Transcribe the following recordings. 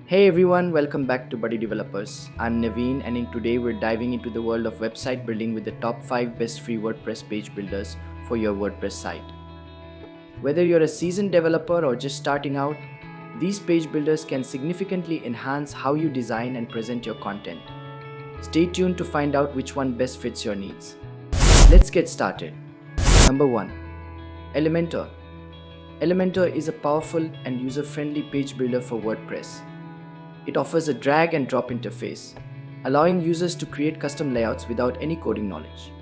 Hey everyone, welcome back to BuddyDevelopers. I'm Naveen, and in today we're diving into the world of website building with the top 5 best free WordPress page builders for your WordPress site. Whether you're a seasoned developer or just starting out, these page builders can significantly enhance how you design and present your content. Stay tuned to find out which one best fits your needs. Let's get started. Number 1. Elementor. Elementor is a powerful and user-friendly page builder for WordPress. It offers a drag and drop interface, allowing users to create custom layouts without any coding knowledge.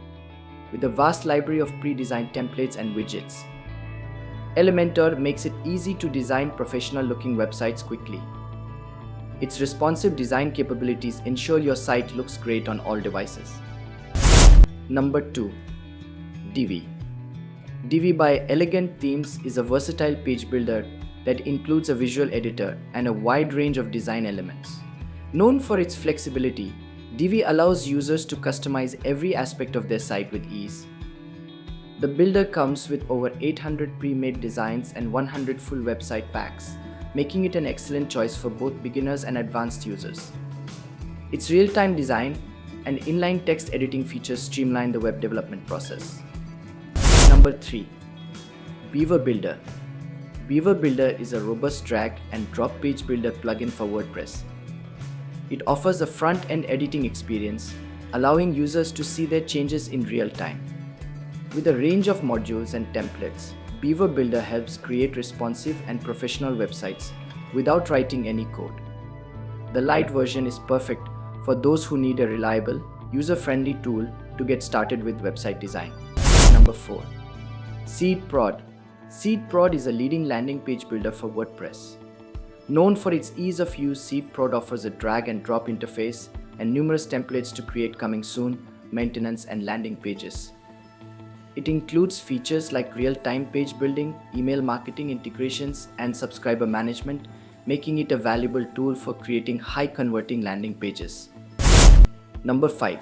With a vast library of pre-designed templates and widgets, Elementor makes it easy to design professional-looking websites quickly. Its responsive design capabilities ensure your site looks great on all devices. Number 2. DIVI. DIVI by Elegant Themes is a versatile page builder that includes a visual editor and a wide range of design elements. Known for its flexibility, DIVI allows users to customize every aspect of their site with ease. The builder comes with over 800 pre-made designs and 100 full website packs, making it an excellent choice for both beginners and advanced users. Its real-time design and inline text editing features streamline the web development process. Number 3. Beaver Builder. Beaver Builder is a robust drag and drop page builder plugin for WordPress. It offers a front-end editing experience, allowing users to see their changes in real time. With a range of modules and templates, Beaver Builder helps create responsive and professional websites without writing any code. The light version is perfect for those who need a reliable, user-friendly tool to get started with website design. Number 4. Seedprod. Seedprod is a leading landing page builder for WordPress. Known for its ease of use, Seedprod offers a drag and drop interface and numerous templates to create coming soon, maintenance, and landing pages. It includes features like real-time page building, email marketing integrations, and subscriber management, making it a valuable tool for creating high-converting landing pages. Number 5.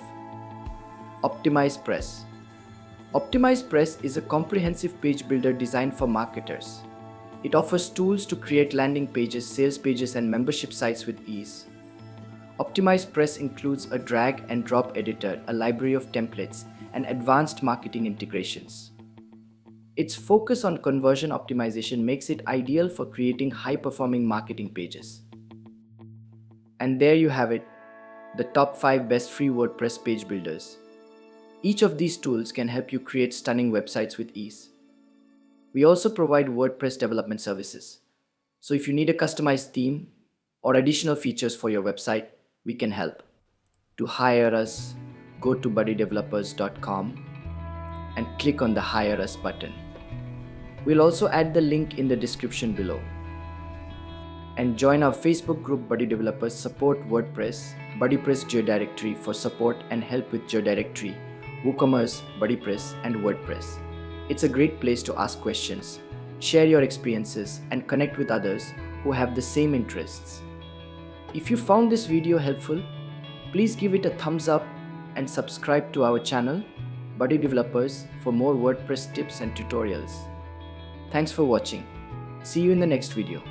Optimizepress. Optimizepress is a comprehensive page builder designed for marketers. It offers tools to create landing pages, sales pages, and membership sites with ease. Optimizepress includes a drag and drop editor, a library of templates, and advanced marketing integrations. Its focus on conversion optimization makes it ideal for creating high-performing marketing pages. And there you have it, the top 5 best free WordPress page builders. Each of these tools can help you create stunning websites with ease. We also provide WordPress development services. So if you need a customized theme or additional features for your website, we can help. To hire us, go to BuddyDevelopers.com and click on the Hire Us button. We'll also add the link in the description below. And join our Facebook group BuddyDevelopers Support WordPress, BuddyPress GeoDirectory for support and help with GeoDirectory, WooCommerce, BuddyPress, and WordPress. It's a great place to ask questions, share your experiences, and connect with others who have the same interests. If you found this video helpful, please give it a thumbs up and subscribe to our channel, BuddyDevelopers, for more WordPress tips and tutorials. Thanks for watching. See you in the next video.